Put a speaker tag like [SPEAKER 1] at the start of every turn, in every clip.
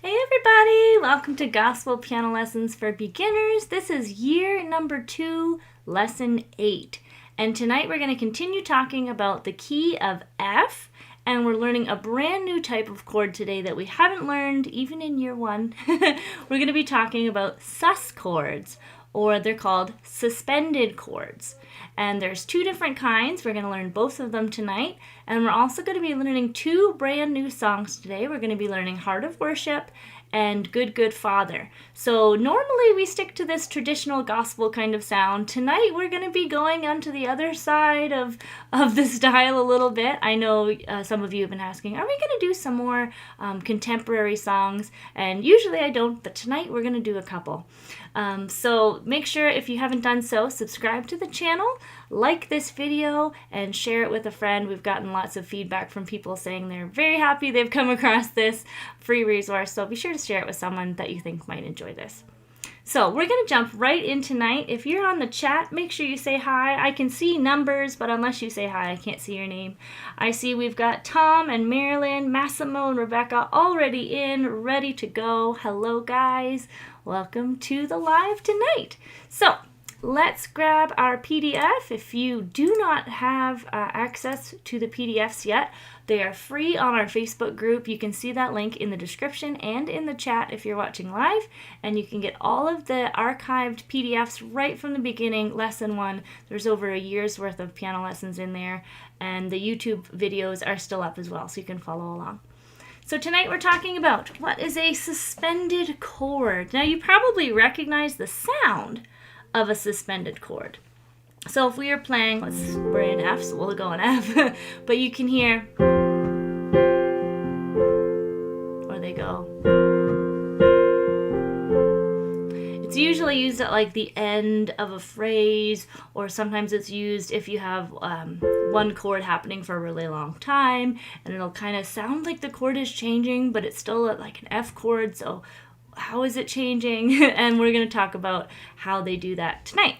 [SPEAKER 1] Hey everybody! Welcome to Gospel Piano Lessons for Beginners. This is year number 2, lesson 8. And tonight we're going to continue talking about the key of F. And we're learning a brand new type of chord today that we haven't learned even in year 1. We're going to be talking about sus chords, or they're called suspended chords. And there's 2 different kinds. We're going to learn both of them tonight. And we're also going to be learning 2 brand new songs today. We're going to be learning Heart of Worship and Good, Good Father. So normally we stick to this traditional gospel kind of sound. Tonight we're going to be going onto the other side of the style a little bit. I know some of you have been asking, are we going to do some more contemporary songs? And usually I don't, but tonight we're going to do a couple. So make sure, if you haven't done so, subscribe to the channel, like this video, and share it with a friend. We've gotten lots of feedback from people saying they're very happy they've come across this free resource, so be sure to share it with someone that you think might enjoy this. So we're going to jump right in tonight. If you're on the chat, make sure you say hi. I can see numbers, but unless you say hi, I can't see your name. I see we've got Tom and Marilyn, Massimo and Rebecca already in, ready to go. Hello, guys. Welcome to the live tonight. So let's grab our PDF. If you do not have access to the PDFs yet, they are free on our Facebook group. You can see that link in the description and in the chat if you're watching live, and you can get all of the archived PDFs right from the beginning, lesson 1. There's over a year's worth of piano lessons in there, and the YouTube videos are still up as well, so you can follow along. So tonight we're talking about what is a suspended chord. Now you probably recognize the sound of a suspended chord. So if we are playing, we're in F, so we'll go in F, but you can hear, or they go. It's usually used at like the end of a phrase, or sometimes it's used if you have one chord happening for a really long time, and it'll kind of sound like the chord is changing, but it's still like an F chord, so how is it changing? And we're going to talk about how they do that tonight.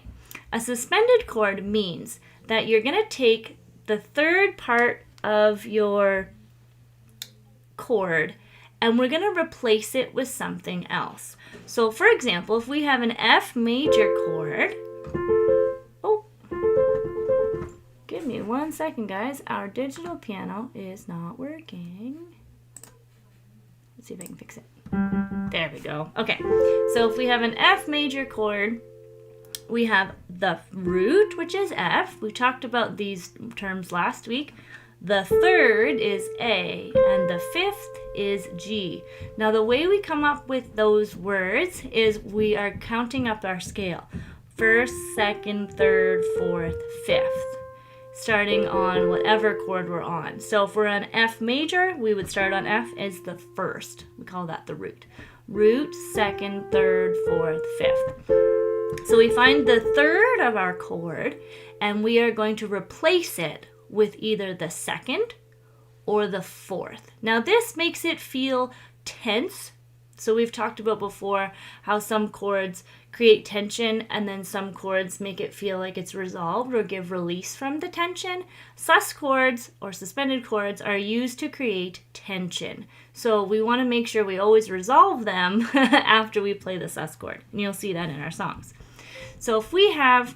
[SPEAKER 1] A suspended chord means that you're going to take the third part of your chord and we're going to replace it with something else. So for example, if we have an F major chord, give me 1 second, guys. Our digital piano is not working. Let's see if I can fix it. There we go. Okay, so if we have an F major chord, we have the root, which is F. We talked about these terms last week. The third is A, and the fifth is G. Now the way we come up with those words is we are counting up our scale. First, second, third, fourth, fifth, starting on whatever chord we're on. So if we're on F major, we would start on F as the first. We call that the root. Root, second, third, fourth, fifth. So we find the third of our chord, and we are going to replace it with either the second or the fourth. Now this makes it feel tense. So we've talked about before how some chords create tension and then some chords make it feel like it's resolved or give release from the tension. Sus chords or suspended chords are used to create tension. So we want to make sure we always resolve them after we play the sus chord. And you'll see that in our songs. So if we have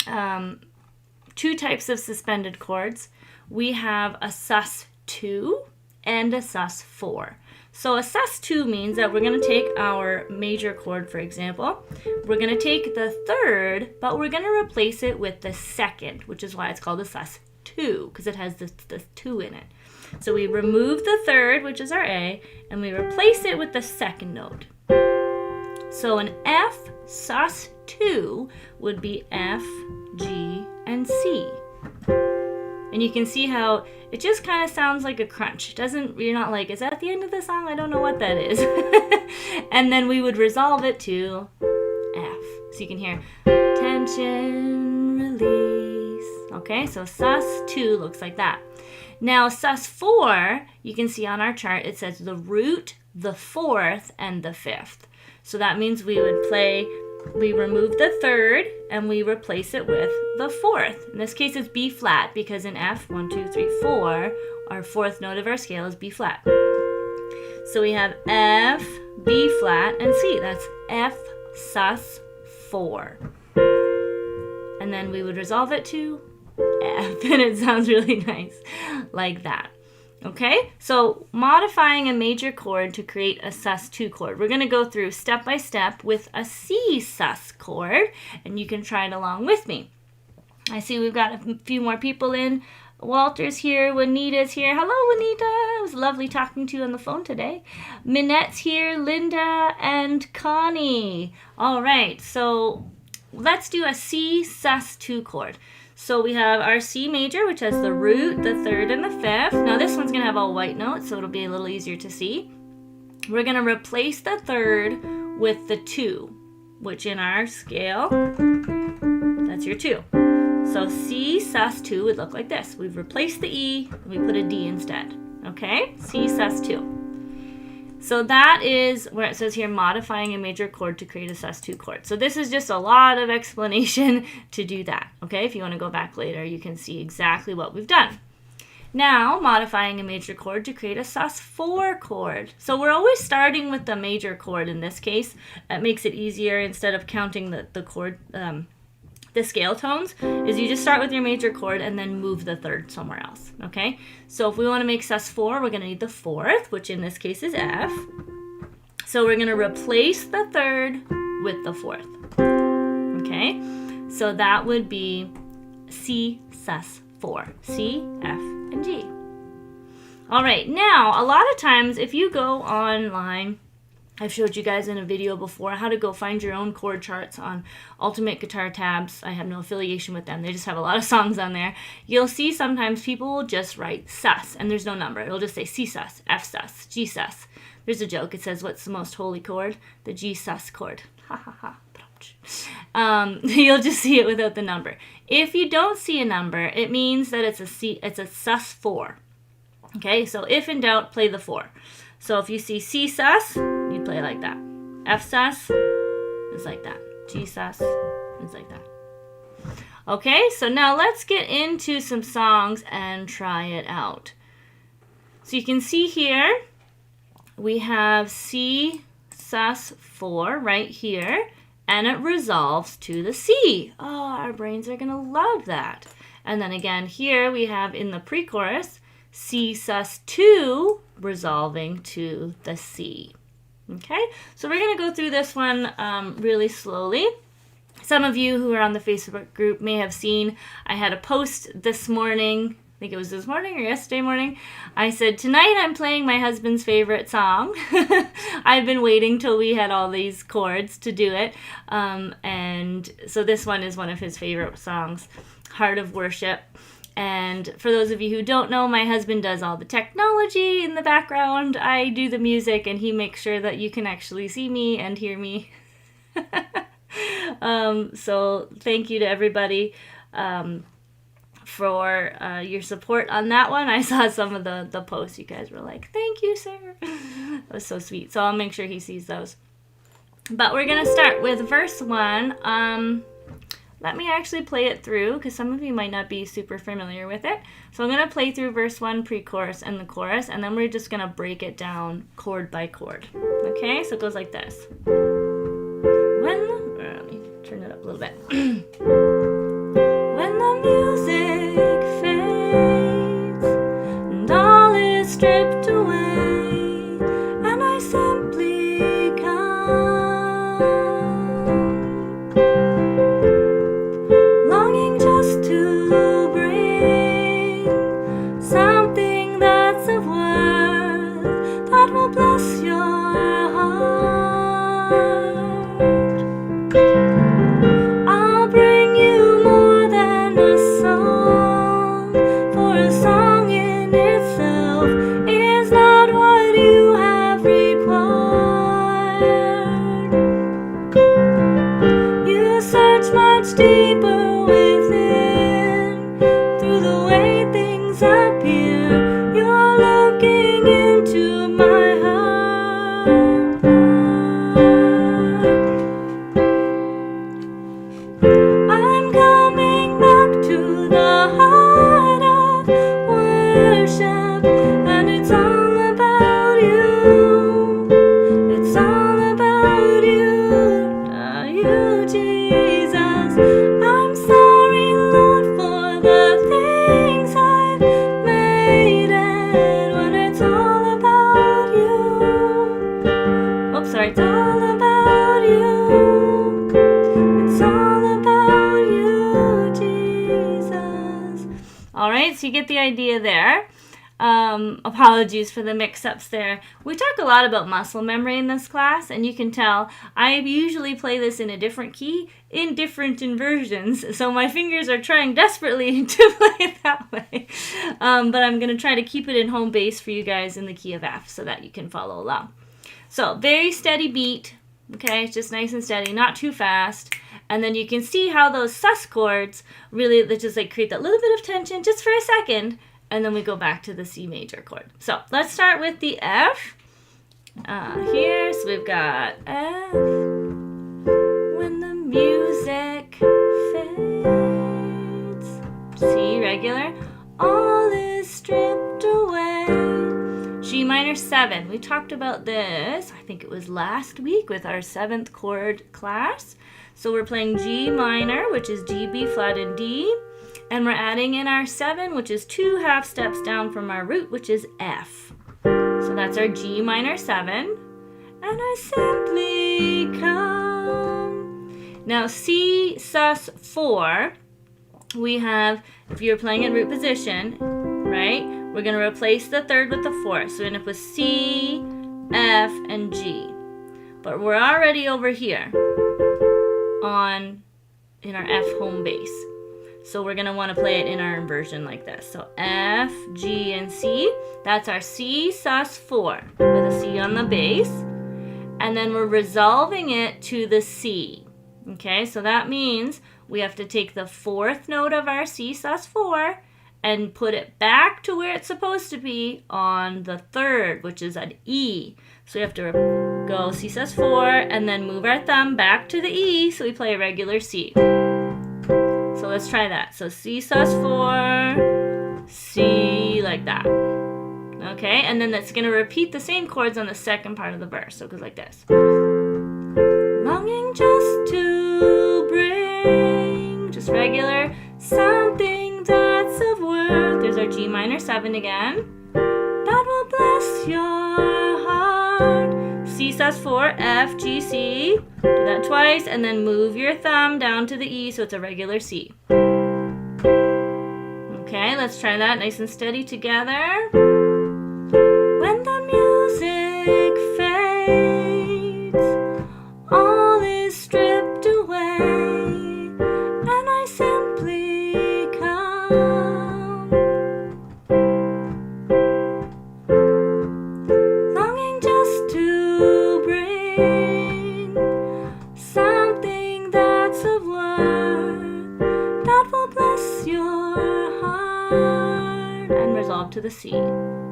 [SPEAKER 1] 2 types of suspended chords, we have a sus2 and a sus4. So a sus2 means that we're going to take our major chord, for example. We're going to take the third, but we're going to replace it with the second, which is why it's called a sus2, because it has the 2 in it. So we remove the third, which is our A, and we replace it with the second note. So an F sus2 would be F, G, and C. And you can see how it just kind of sounds like a crunch. You're not like, is that the end of the song? I don't know what that is. And then we would resolve it to F. So you can hear tension, release. Okay, so sus2 looks like that. Now sus4, you can see on our chart, it says the root, the fourth, and the fifth. So that means we would play, we remove the third and we replace it with the fourth. In this case it's B flat because in F, 1, 2, 3, 4, our fourth note of our scale is B flat. So we have F, B flat, and C. That's F sus4. And then we would resolve it to F, and it sounds really nice like that. Okay, so modifying a major chord to create a sus2 chord. We're going to go through step by step with a C sus chord, and you can try it along with me. I see we've got a few more people in. Walter's here, Juanita's here. Hello, Juanita. It was lovely talking to you on the phone today. Minette's here, Linda, and Connie. All right, so let's do a C sus2 chord. So we have our C major, which has the root, the third, and the fifth. Now this one's going to have all white notes, so it'll be a little easier to see. We're going to replace the third with the 2, which in our scale, that's your 2. So C sus2 would look like this. We've replaced the E, and we put a D instead. Okay? C sus2. So that is where it says here, modifying a major chord to create a sus2 chord. So this is just a lot of explanation to do that. Okay? If you want to go back later, you can see exactly what we've done. Now, modifying a major chord to create a sus4 chord. So we're always starting with the major chord in this case. It makes it easier instead of counting the chord, the scale tones, is you just start with your major chord and then move the third somewhere else, okay? So if we want to make sus4, we're going to need the fourth, which in this case is F. So we're going to replace the third with the fourth, okay? So that would be C sus4, C, F, and G. All right, now a lot of times if you go online, I've showed you guys in a video before how to go find your own chord charts on Ultimate Guitar Tabs. I have no affiliation with them. They just have a lot of songs on there. You'll see sometimes people will just write sus, and there's no number. It'll just say C sus, F sus, G sus. There's a joke. It says, what's the most holy chord? The G sus chord. Ha ha ha. You'll just see it without the number. If you don't see a number, it means that it's a sus4. Okay, so if in doubt, play the 4. So if you see C sus, you play like that. F sus is like that. G sus is like that. Okay, so now let's get into some songs and try it out. So you can see here, we have C sus4 right here, and it resolves to the C. Oh, our brains are gonna love that. And then again here, we have in the pre-chorus, C sus2 resolving to the C. Okay, so we're going to go through this one really slowly. Some of you who are on the Facebook group may have seen I had a post this morning. I think it was this morning or yesterday morning. I said, tonight I'm playing my husband's favorite song. I've been waiting till we had all these chords to do it. And so this one is one of his favorite songs, Heart of Worship. And for those of you who don't know, my husband does all the technology in the background. I do the music, and he makes sure that you can actually see me and hear me. So thank you to everybody for your support on that one. I saw some of the posts. You guys were like, thank you, sir. That was so sweet. So I'll make sure he sees those. But we're going to start with verse 1. Let me actually play it through, because some of you might not be super familiar with it. So I'm going to play through verse 1 pre-chorus and the chorus, and then we're just going to break it down chord by chord. Okay, so it goes like this. Let me turn it up a little bit. When the music fades, and all is stripped away, and I simply come, to bring something that's of worth that will bless your heart. I'll bring you you get the idea there. Apologies for the mix-ups there. We talk a lot about muscle memory in this class, and you can tell I usually play this in a different key in different inversions, so my fingers are trying desperately to play it that way. But I'm going to try to keep it in home base for you guys in the key of F so that you can follow along. So very steady beat, okay, it's just nice and steady, not too fast. And then you can see how those sus chords really just like create that little bit of tension just for a second. And then we go back to the C major chord. So let's start with the F here. So we've got F, when the music fades. C regular, all is stripped away. G minor 7, we talked about this, I think it was last week with our 7th chord class. So we're playing G minor, which is G, B flat, and D. And we're adding in our 7, which is 2 half steps down from our root, which is F. So that's our G minor 7. And I simply come. Now C, sus4, we have, if you're playing in root position, right, we're going to replace the 3rd with the 4th. So we end up with C, F, and G. But we're already over here in our F home base. So we're going to want to play it in our inversion like this. So F, G, and C. That's our C, sus4 with a C on the bass. And then we're resolving it to the C. Okay, so that means we have to take the 4th note of our C, sus4 and put it back to where it's supposed to be on the 3rd, which is an E. So we have to go C, sus4 and then move our thumb back to the E so we play a regular C. So let's try that. So C, sus4, C, like that. Okay, and then that's going to repeat the same chords on the second part of the verse. So it goes like this. Longing just to bring, just regular, something that's of worth. There's our G minor 7 again. That will bless your heart. C, sus4, F, G, C. Do that twice, and then move your thumb down to the E so it's a regular C. Okay, let's try that nice and steady together. When the music fades, all is stripped away, and I simply come, longing just to bring something that's of worth that will bless your heart, and resolve to the C.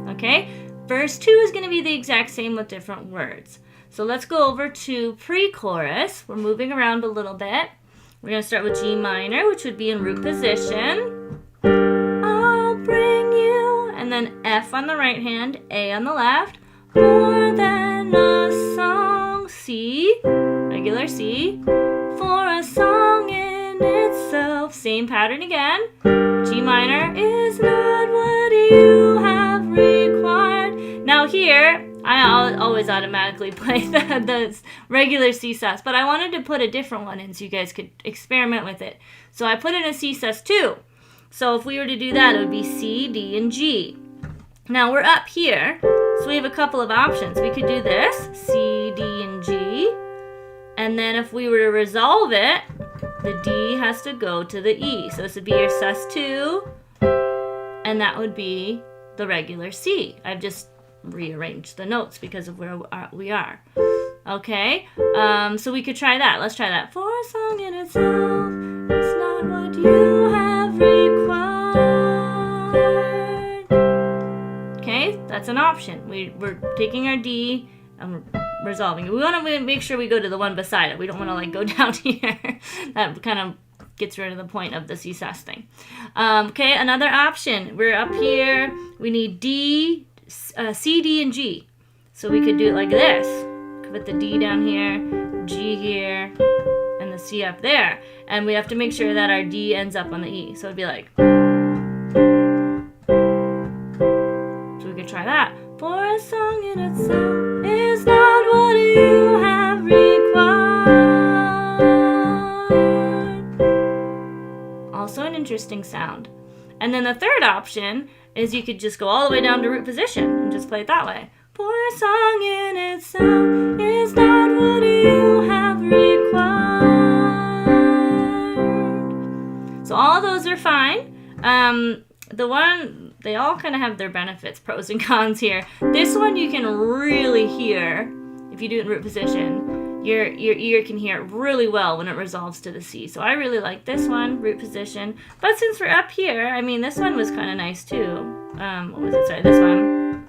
[SPEAKER 1] Okay, verse 2 is going to be the exact same with different words. So let's go over to pre-chorus. We're moving around a little bit. We're going to start with G minor, which would be in root position. I'll bring you, and then F on the right hand, A on the left. More than a song, C, regular C, for a song in itself. Same pattern again. G minor is not what you have required. Now here, I always automatically play the regular C sus, but I wanted to put a different one in so you guys could experiment with it. So I put in a C sus2. So if we were to do that, it would be C, D, and G. Now we're up here, so we have a couple of options. We could do this, C, D, and G. And then if we were to resolve it, the D has to go to the E. So this would be your sus2, and that would be the regular C. I've just rearranged the notes because of where we are. Okay, so we could try that. Let's try that. For a song in itself, it's not what you have required. Okay, that's an option. We're taking our D and resolving it. We want to make sure we go to the one beside it. We don't want to like go down here. That kind of gets rid of the point of the C sus thing. Okay, another option. We're up here. We need D, C, D, and G. So we could do it like this. Put the D down here, G here, and the C up there. And we have to make sure that our D ends up on the E. So it'd be like. So we could try that. For a song in itself is not what you have required. Also an interesting sound. And then the third option is you could just go all the way down to root position and just play it that way. For a song in itself is not what you have required. So all those are fine. They all kind of have their benefits, pros and cons here. This one you can really hear if you do it in root position. Your ear can hear it really well when it resolves to the C. So I really like this one, root position. But since we're up here, I mean, this one was kind of nice too. What was it? Sorry, this one.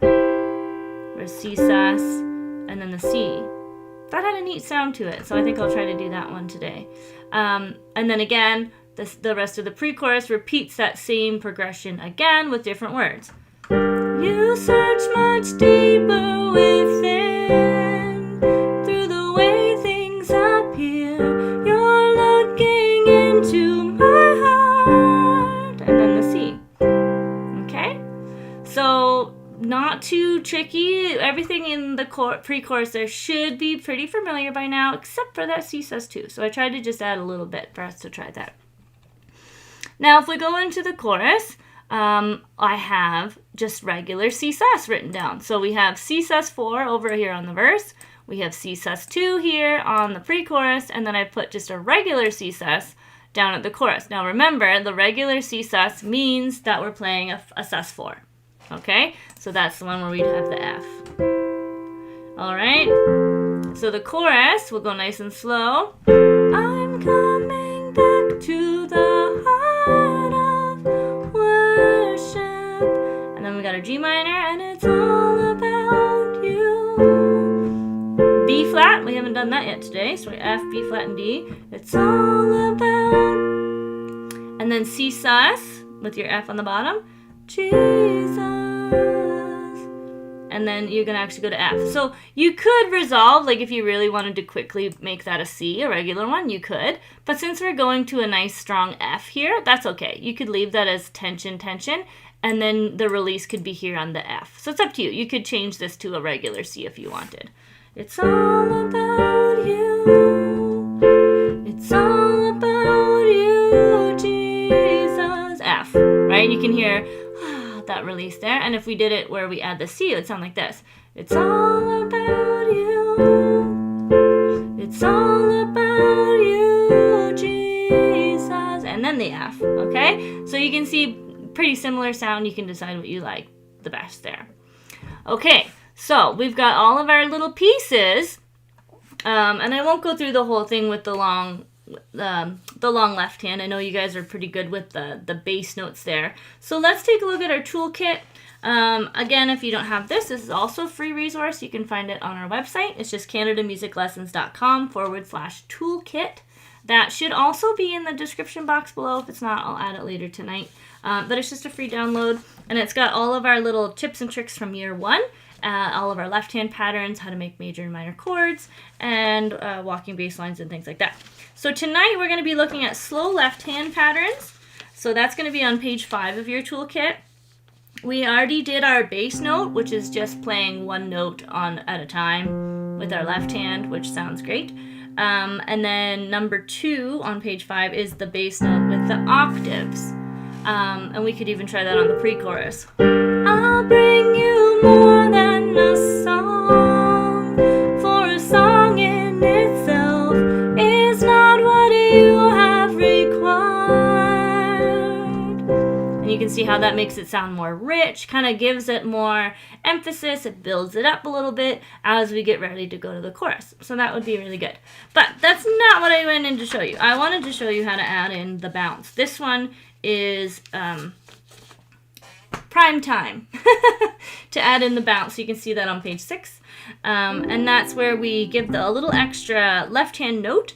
[SPEAKER 1] Where's C sus, and then the C. That had a neat sound to it, so I think I'll try to do that one today. And then again, the rest of the pre-chorus repeats that same progression again with different words. You search much deeper within, through the way things appear. You're looking into my heart. And then the C. Okay? So, not too tricky. Everything in the pre-chorus there should be pretty familiar by now, except for that C sus2. So I tried to just add a little bit for us to try that. Now, if we go into the chorus, I have just regular C sus written down. So we have C sus4 over here on the verse. We have C sus2 here on the pre-chorus, and then I put just a regular C sus down at the chorus. Now remember, the regular C sus means that we're playing a sus4. Okay? So that's the one where we'd have the F. All right? So the chorus, we'll go nice and slow. I'm coming back to the heart of worship. And then we got our G minor, and it's all about you. B flat, we haven't done that yet today, so F, B flat, and D. It's all about. And then C sus, with your F on the bottom. Jesus. And then you're going to actually go to F. So you could resolve, like if you really wanted to quickly make that a C, a regular one, you could. But since we're going to a nice strong F here, that's okay. You could leave that as tension, tension, and then the release could be here on the F. So it's up to you. You could change this to a regular C if you wanted. It's all about you. It's all about you, Jesus. F, right? You can hear that release there, and if we did it where we add the C, it would sound like this. It's all about you. It's all about you, Jesus. And then the F, okay? So you can see pretty similar sound. You can decide what you like the best there. Okay, so we've got all of our little pieces, and I won't go through the whole thing with the long left hand. I know you guys are pretty good with the bass notes there. So let's take a look at our toolkit. Again, if you don't have this is also a free resource. You can find it on our website. It's just canadamusiclessons.com/toolkit. That should also be in the description box below. If it's not, I'll add it later tonight. But it's just a free download, and it's got all of our little tips and tricks from year one. All of our left hand patterns, how to make major and minor chords, and walking bass lines and things like that. So tonight we're going to be looking at slow left hand patterns. So that's going to be on page 5 of your toolkit. We already did our bass note, which is just playing one note at a time with our left hand, which sounds great. And then number 2 on page 5 is the bass note with the octaves. And we could even try that on the pre-chorus. I'll bring you more than a song, for a song in itself is not what you have required. And you can see how that makes it sound more rich, kind of gives it more emphasis, it builds it up a little bit as we get ready to go to the chorus. So that would be really good. But that's not what I went in to show you. I wanted to show you how to add in the bounce. This one is prime time to add in the bounce. You can see that on page 6. And that's where we give a little extra left-hand note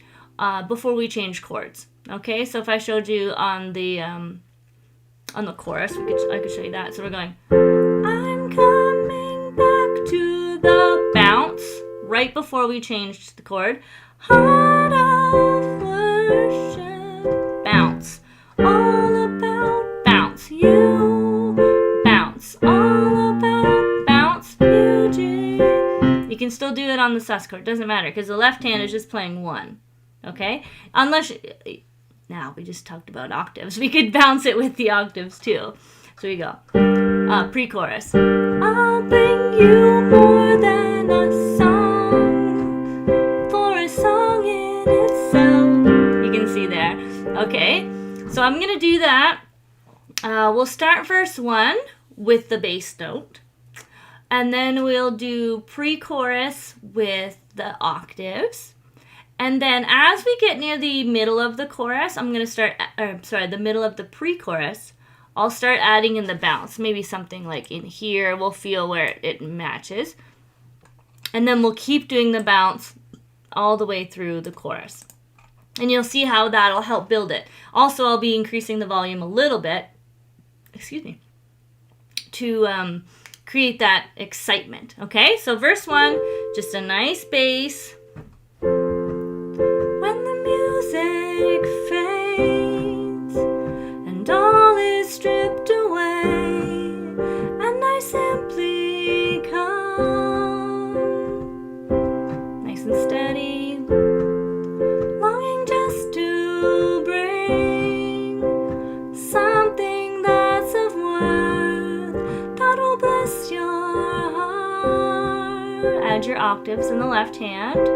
[SPEAKER 1] before we change chords. Okay, so if I showed you on the chorus, I could show you that. So we're going, I'm coming back to the bounce right before we changed the chord. Heart of worship, bounce. All about bounce, you bounce. All about bounce, you G. You can still do it on the sus chord. Doesn't matter because the left hand is just playing one. Okay, unless Now, we just talked about octaves. We could bounce it with the octaves too. So we go. Pre-chorus. I'll bring you more than a song, for a song in itself. You can see there. Okay, so I'm going to do that. We'll start verse 1 with the bass note. And then we'll do pre-chorus with the octaves. And then as we get near the middle of the chorus, I'm going to start, the middle of the pre-chorus, I'll start adding in the bounce. Maybe something like in here, we'll feel where it matches. And then we'll keep doing the bounce all the way through the chorus. And you'll see how that'll help build it. Also, I'll be increasing the volume a little bit, to create that excitement. Okay, so verse 1, just a nice bass. When the music fades and all is stripped away, and I simply come, nice and steady, longing just to bring something that's of worth that will bless your heart. Add your octaves in the left hand.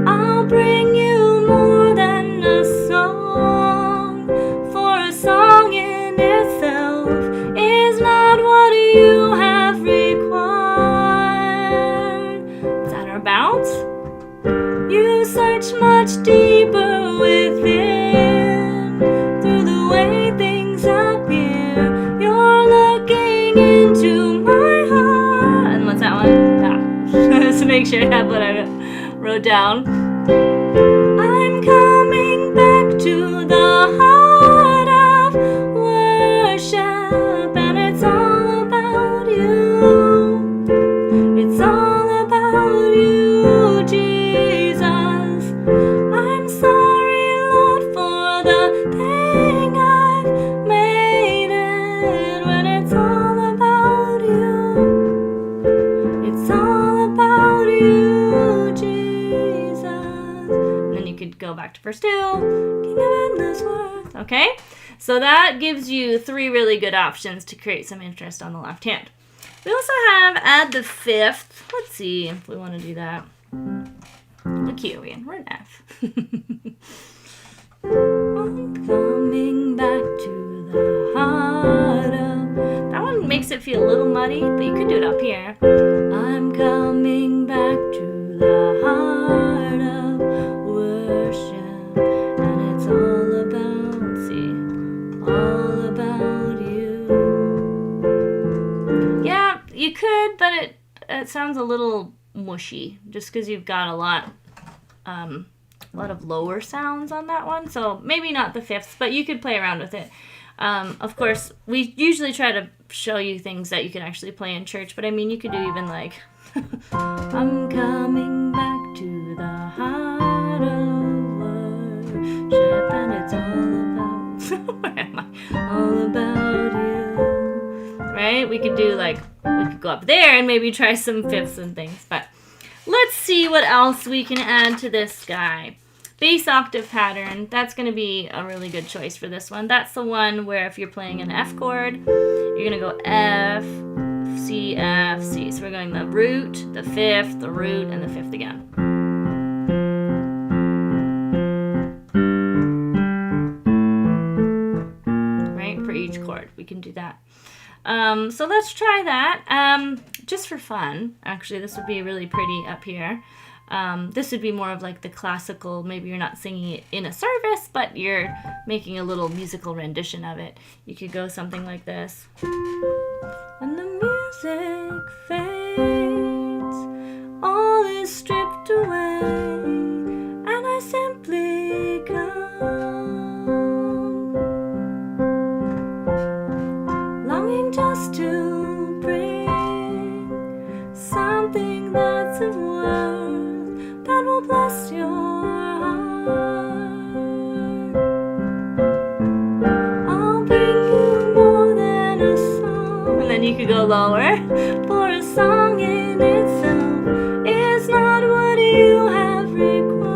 [SPEAKER 1] I'll bring you more than a song, for a song in itself is not what you have required. Is that our bounce? You search much deeper within, through the way things appear. You're looking into my heart. And what's that one? Yeah. Just to make sure I have what I wrote down. I'm coming back to the heart of worship, and it's all about you. It's all about you, Jesus. I'm sorry, Lord, for the thing I've made it, when it's all about you. It's all about you, Jesus. And then you could go back to verse 2. King of endless worth. Okay? So that gives you 3 really good options to create some interest on the left hand. We also have add the 5th. Let's see if we want to do that. What key are we in? We're in F. I'm coming back to the heart of... That one makes it feel a little muddy, but you could do it up here. I'm coming back to the heart of worship, and it's all about, let's see, all about you. Yeah, you could, but it sounds a little mushy, just because you've got a lot of lower sounds on that one. So maybe not the 5th, but you could play around with it. Of course, we usually try to show you things that you can actually play in church, but I mean, you could do even like, I'm coming back to the heart of worship, and it's all about, where am I? All about you. Right? We could do like, we could go up there and maybe try some 5ths and things, but let's see what else we can add to this guy. Bass octave pattern, that's going to be a really good choice for this one. That's the one where if you're playing an F chord, you're going to go F, C, F, C. So we're going the root, the 5th, the root, and the 5th again. Right, for each chord, we can do that. So let's try that. Just for fun, actually, this would be really pretty up here. This would be more of like the classical, maybe you're not singing it in a service, but you're making a little musical rendition of it. You could go something like this. When the music fades, all is stripped away, and I simply come, longing just to bring something that's of worth that will bless your heart. I'll bring you more than a song. And then you could go lower. For a song in itself is not what you have required.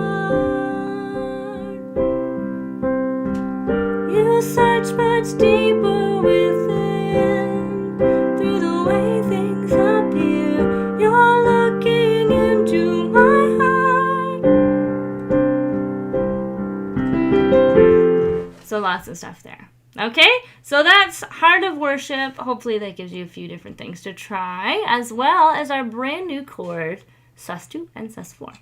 [SPEAKER 1] lots of stuff there. Okay, so that's Heart of Worship. Hopefully that gives you a few different things to try, as well as our brand new chord, Sus2 and Sus4.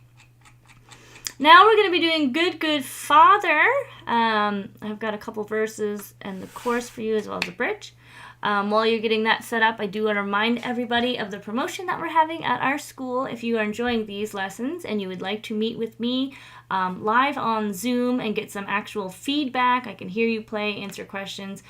[SPEAKER 1] Now we're going to be doing Good, Good Father. I've got a couple verses and the chorus for you, as well as a bridge. While you're getting that set up, I do want to remind everybody of the promotion that we're having at our school. If you are enjoying these lessons and you would like to meet with me live on Zoom and get some actual feedback, I can hear you play, answer questions.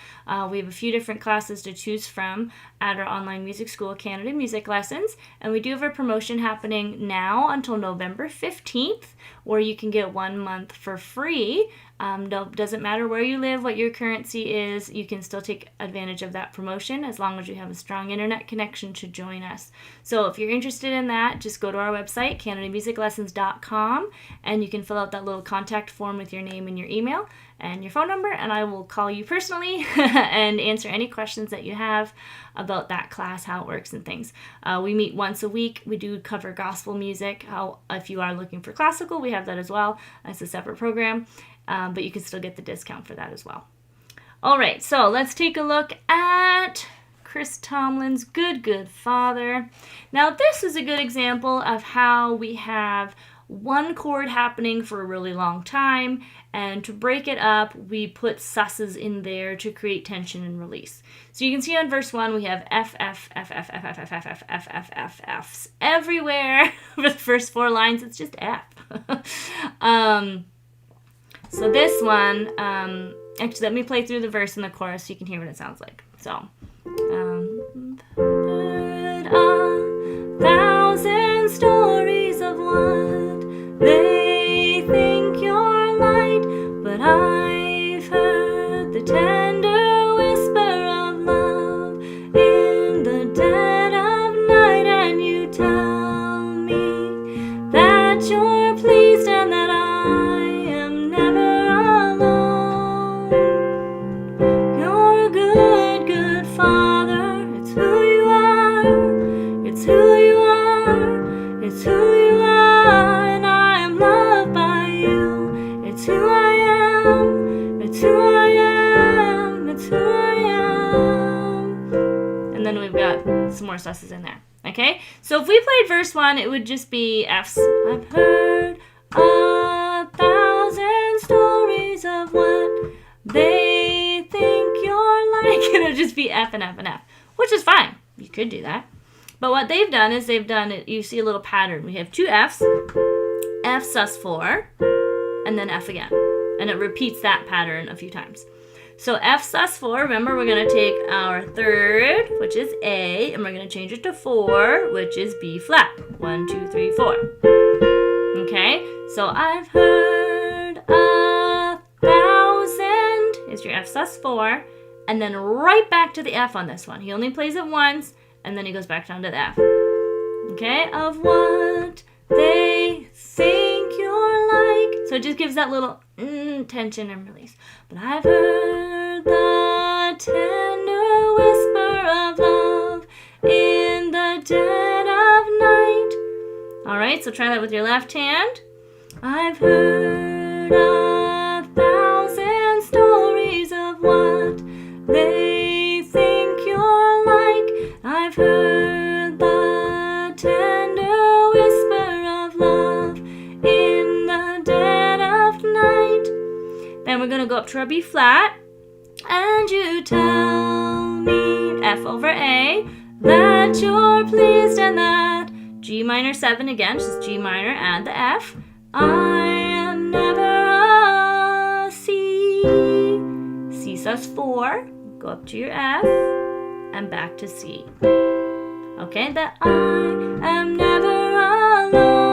[SPEAKER 1] We have a few different classes to choose from at our online music school, Canada Music Lessons. And we do have a promotion happening now until November 15th, where you can get 1 month for free. Doesn't matter where you live, what your currency is, you can still take advantage of that promotion as long as you have a strong internet connection to join us. So if you're interested in that, just go to our website, CanadaMusicLessons.com, and you can fill out that little contact form with your name and your email and your phone number, and I will call you personally and answer any questions that you have about that class, how it works and things. We meet once a week. We do cover gospel music. If you are looking for classical, we have that as well. It's a separate program. But you can still get the discount for that as well. All right, so let's take a look at Chris Tomlin's Good, Good Father. Now, this is a good example of how we have one chord happening for a really long time, and to break it up, we put susses in there to create tension and release. So you can see on verse 1, we have F, F, F, F, F, F, F, F, F, F, F, F, Fs everywhere. For the first 4 lines, it's just F. So this one, actually, let me play through the verse and the chorus so you can hear what it sounds like. So, heard 1,000 stories of what they think you're like, but I've heard the tender whisper of love in the dead of night, and you tell me that you're pleased and that I am never alone. You're a good, good Father. It's who you are. It's who you are. It's who you are. And I am loved by you. It's who I am. It's who I am. It's who I am. And then we've got some more susses in there. Okay? So if we played verse 1, it would just be F's. I've heard 1,000 stories of what they think you're like. It'll just be F and F and F, which is fine. You could do that. But what they've done is they've done it. You see a little pattern. We have 2 F's, F sus4, and then F again. And it repeats that pattern a few times. So F sus4, remember, we're going to take our third, which is A, and we're going to change it to 4, which is B flat. 1, 2, 3, 4. Okay, so I've heard 1,000 is your F sus4, and then right back to the F on this one. He only plays it once, and then he goes back down to the F. Okay, of what they think you're like. So it just gives that little tension and release. But I've heard the tender whisper of love in the dead of night. All right, so try that with your left hand. I've heard 1,000 stories of what they think you're like. I've heard the tender whisper of love in the dead of night. Then we're going to go up to our B flat. And you tell me, F over A, that you're pleased and that G minor 7 again, just G minor, add the F. I am never a C. C sus4, go up to your F, and back to C. Okay, that I am never alone.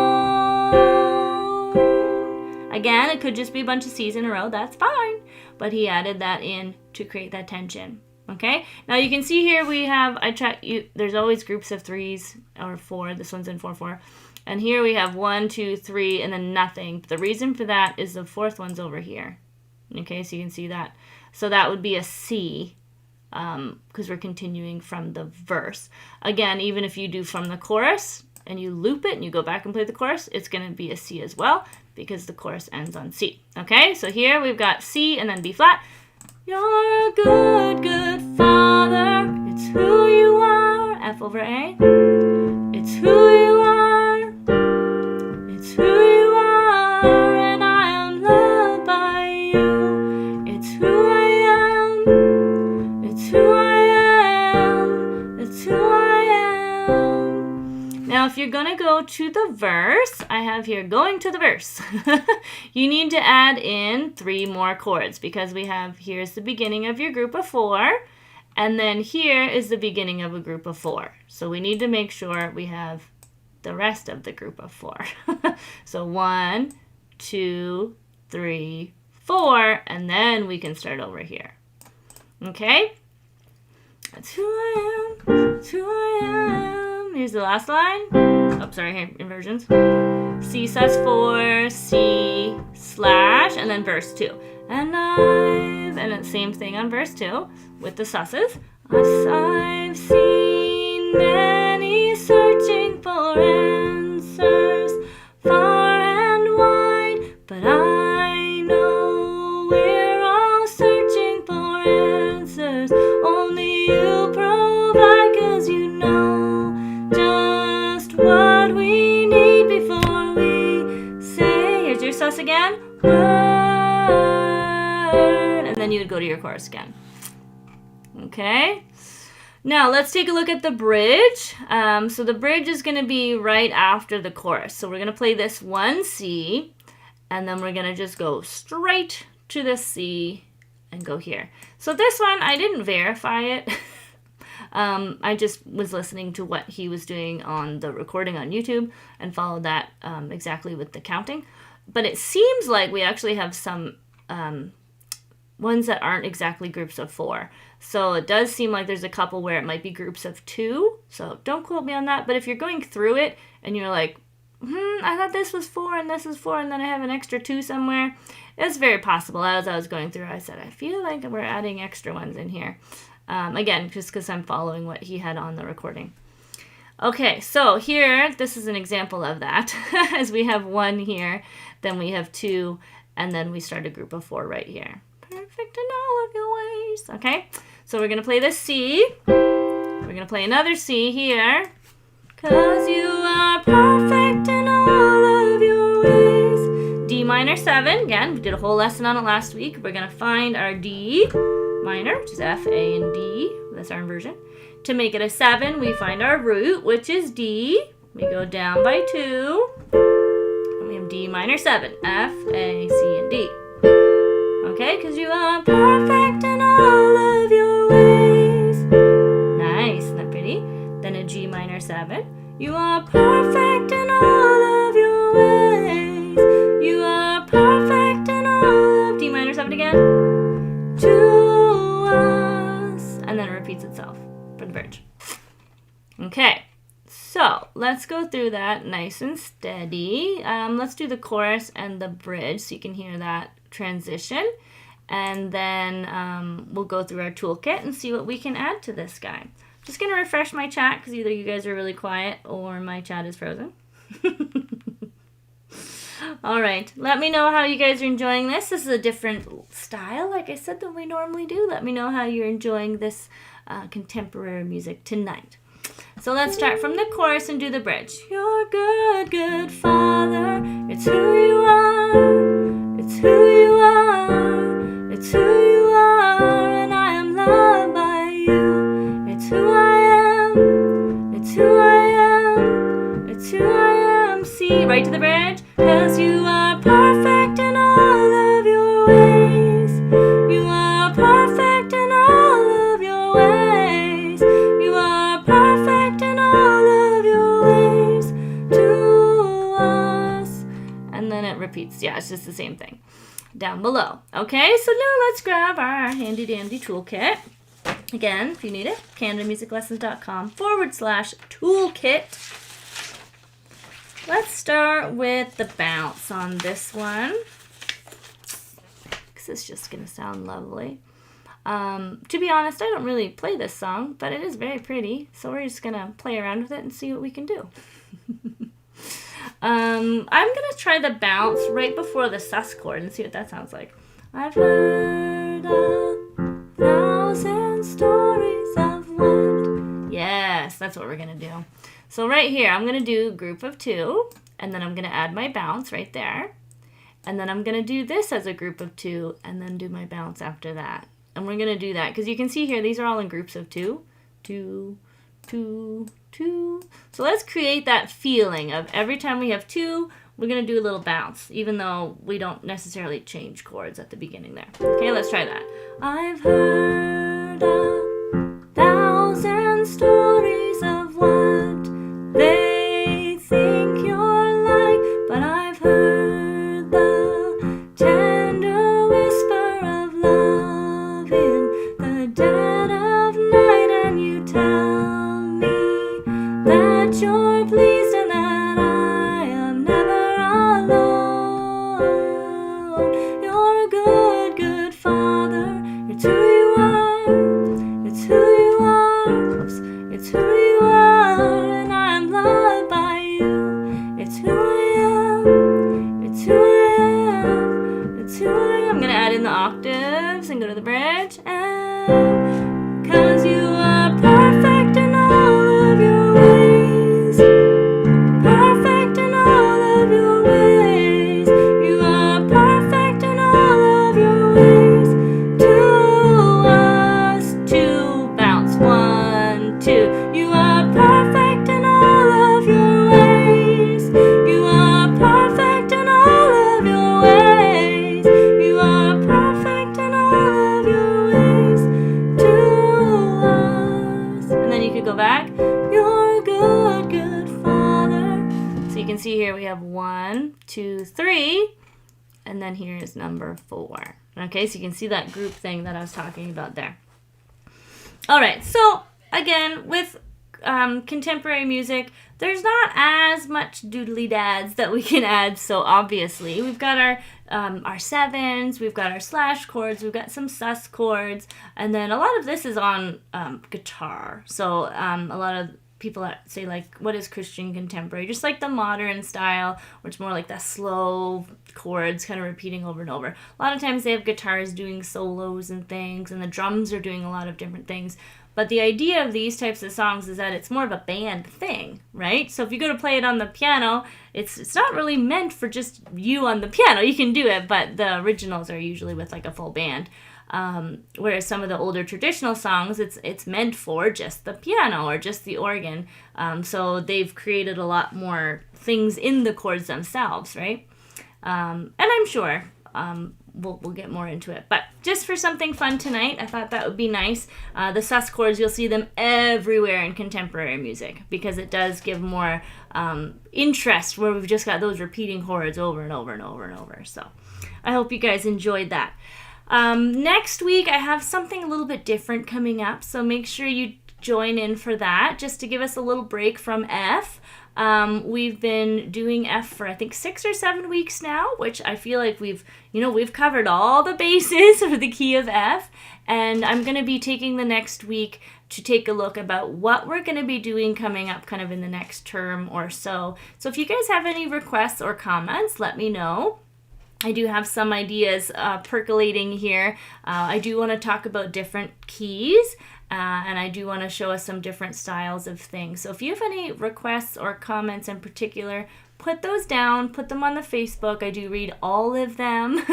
[SPEAKER 1] Again, it could just be a bunch of C's in a row, that's fine. But he added that in to create that tension. Okay, now you can see here we have, there's always groups of 3s or 4, this one's in 4/4. And here we have 1, 2, 3, and then nothing. The reason for that is the 4th one's over here. Okay, so you can see that. So that would be a C, because we're continuing from the verse. Again, even if you do from the chorus and you loop it and you go back and play the chorus, it's going to be a C as well, because the chorus ends on C. Okay, so here we've got C and then B flat. You're a good, good father. It's who you are. F over A. It's who you are. It's who you are. And I am loved by you. It's who I am. It's who I am. It's who I am. Now, if you're going to go to the verse, I have here going to the verse. You need to add in 3 more chords because we have here's the beginning of your group of 4. And then here is the beginning of a group of 4. So we need to make sure we have the rest of the group of 4. So 1, 2, 3, 4, and then we can start over here. Okay? That's who I am. That's who I am. Here's the last line. Oh, sorry, here, inversions. C sus4, C slash, and then verse 2. And it's same thing on verse 2 with the sus's. I've seen many searching for answers far and wide, but I know we're all searching for answers. Only you provide, 'cause you know just what we need before we say. Here's your sus again. And then you would go to your chorus again. Okay. Now let's take a look at the bridge. So the bridge is going to be right after the chorus. So we're going to play this 1 C, and then we're going to just go straight to the C and go here. So this one, I didn't verify it. I just was listening to what he was doing on the recording on YouTube and followed that exactly with the counting. But it seems like we actually have some ones that aren't exactly groups of 4. So it does seem like there's a couple where it might be groups of 2. So don't quote me on that. But if you're going through it and you're like, I thought this was 4 and this is 4 and then I have an extra 2 somewhere, it's very possible. As I was going through, I said, I feel like we're adding extra ones in here. Again, just because I'm following what he had on the recording. Okay, so here, this is an example of that. As we have 1 here, then we have 2, and then we start a group of 4 right here. Perfect in all of your ways. Okay, so we're going to play this C. We're going to play another C here. 'Cause you are perfect in all of your ways. D minor 7. Again, we did a whole lesson on it last week. We're going to find our D minor, which is F, A, and D. That's our inversion. To make it a 7, we find our root, which is D. We go down by 2. And we have D minor 7. F, A, C, and D. Okay, because you are perfect in all of your ways. Nice, isn't that pretty? Then a G minor 7. You are perfect in all of your ways. You are perfect in all of D minor 7 again. To us. And then it repeats itself for the bridge. Okay, so let's go through that nice and steady. Let's do the chorus and the bridge so you can hear that transition. And then we'll go through our toolkit and see what we can add to this guy. Just going to refresh my chat because either you guys are really quiet or my chat is frozen. All right, let me know how you guys are enjoying this. This is a different style, like I said, than we normally do. Let me know how you're enjoying this contemporary music tonight. So let's start from the chorus and do the bridge. You're good, good father. It's who you are. It's who you are. It's who you are. And I am loved by you. It's who I am. It's who I am. It's who I am. See, right to the bridge. 'Cause you are perfect in all of your ways. You are perfect in all of your ways. You are perfect in all of your ways to us. And then it repeats. Yeah, it's just the same thing down below. Okay, so now let's grab our handy dandy toolkit. Again, if you need it, CanadaMusicLessons.com/toolkit. Let's start with the bounce on this one, because it's just going to sound lovely. To be honest, I don't really play this song, but it is very pretty, so we're just going to play around with it and see what we can do. I'm going to try the bounce right before the sus chord and see what that sounds like. I've heard a 1,000 stories of what? Yes, that's what we're going to do. So right here, I'm going to do a group of 2, and then I'm going to add my bounce right there. And then I'm going to do this as a group of 2, and then do my bounce after that. And we're going to do that, because you can see here, these are all in groups of 2. 2, 2, 2. So let's create that feeling of every time we have 2, we're going to do a little bounce, even though we don't necessarily change chords at the beginning there. Okay, let's try that. I've heard 1,000 stories of what they think you're like, but I've heard the tender whisper of love in the dead of night, and you tell me that you're pleased and that I am never alone. You're a good, good father. It's who you are. It's who you are. Oops. It's who you are, and I'm loved by you. It's who I am. It's who I am. It's who I am. I'm gonna add in the octaves and go to the bridge. And 'cause you are perfect in all of your ways. Perfect in all of your ways. You are perfect in all of your ways. To us, 2, bounce, 1, 2. You are perfect in all of your ways. You are perfect in all of your ways. You are perfect in all of your ways. To us. And then you could go back. You're a good, good father. So you can see here we have 1, 2, 3. And then here is number 4. Okay, so you can see that group thing that I was talking about there. All right, so again, with contemporary music, there's not as much doodly dads that we can add. So obviously, we've got our 7s, we've got our slash chords, we've got some sus chords, and then a lot of this is on guitar. So a lot of people that say, like, what is Christian contemporary? Just like the modern style, where it's more like the slow chords kind of repeating over and over. A lot of times they have guitars doing solos and things, and the drums are doing a lot of different things. But the idea of these types of songs is that it's more of a band thing, right? So if you go to play it on the piano, it's not really meant for just you on the piano. You can do it, but the originals are usually with like a full band. Whereas some of the older traditional songs, it's meant for just the piano or just the organ. So they've created a lot more things in the chords themselves, right? And I'm sure we'll get more into it. But just for something fun tonight, I thought that would be nice. The sus chords, you'll see them everywhere in contemporary music because it does give more interest where we've just got those repeating chords over and over and over and over. So I hope you guys enjoyed that. Next week, I have something a little bit different coming up, so make sure you join in for that, just to give us a little break from F. We've been doing F for, I think, 6 or 7 weeks now, which I feel like we've covered all the bases of the key of F, and I'm going to be taking the next week to take a look about what we're going to be doing coming up kind of in the next term or so. So if you guys have any requests or comments, let me know. I do have some ideas percolating here. I do want to talk about different keys, and I do want to show us some different styles of things. So if you have any requests or comments in particular, put those down, put them on the Facebook. I do read all of them.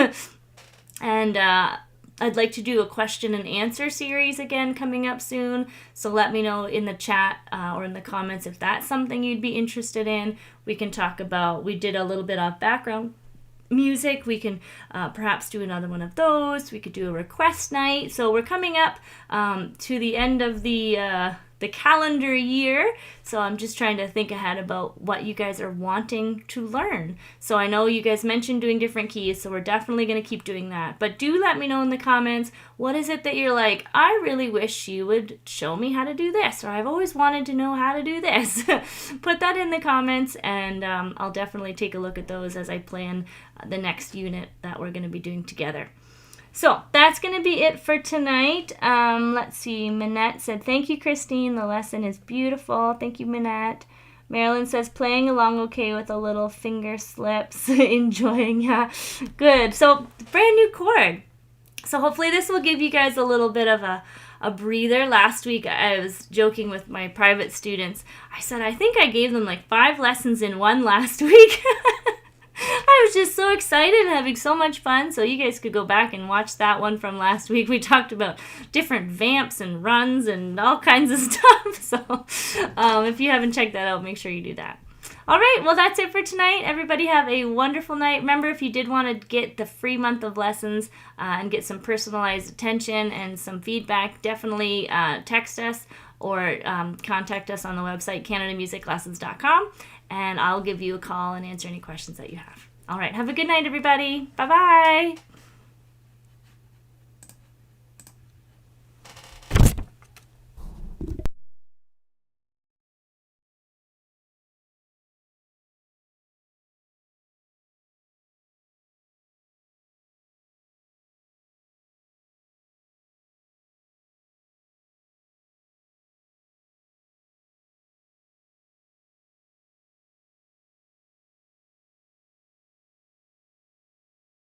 [SPEAKER 1] And I'd like to do a question and answer series again coming up soon. So let me know in the chat or in the comments if that's something you'd be interested in. We can talk about, we did a little bit of background music. We can perhaps do another one of those. We could do a request night. So we're coming up to the end of the calendar year. So I'm just trying to think ahead about what you guys are wanting to learn. So I know you guys mentioned doing different keys, so we're definitely going to keep doing that. But do let me know in the comments, what is it that you're like, I really wish you would show me how to do this, or I've always wanted to know how to do this. Put that in the comments, and I'll definitely take a look at those as I plan the next unit that we're going to be doing together. So that's going to be it for tonight. Let's see. Minette said, thank you, Christine. The lesson is beautiful. Thank you, Minette. Marilyn says, playing along okay with a little finger slips. Enjoying. Yeah, good. So brand new chord. So hopefully this will give you guys a little bit of a a breather. Last week I was joking with my private students. I said, I think I gave them like 5 lessons in one last week. I was just so excited and having so much fun. So you guys could go back and watch that one from last week. We talked about different vamps and runs and all kinds of stuff. So if you haven't checked that out, make sure you do that. All right, well, that's it for tonight. Everybody have a wonderful night. Remember, if you did want to get the free month of lessons and get some personalized attention and some feedback, definitely text us or contact us on the website, CanadaMusicLessons.com, and I'll give you a call and answer any questions that you have. All right, have a good night, everybody. Bye-bye.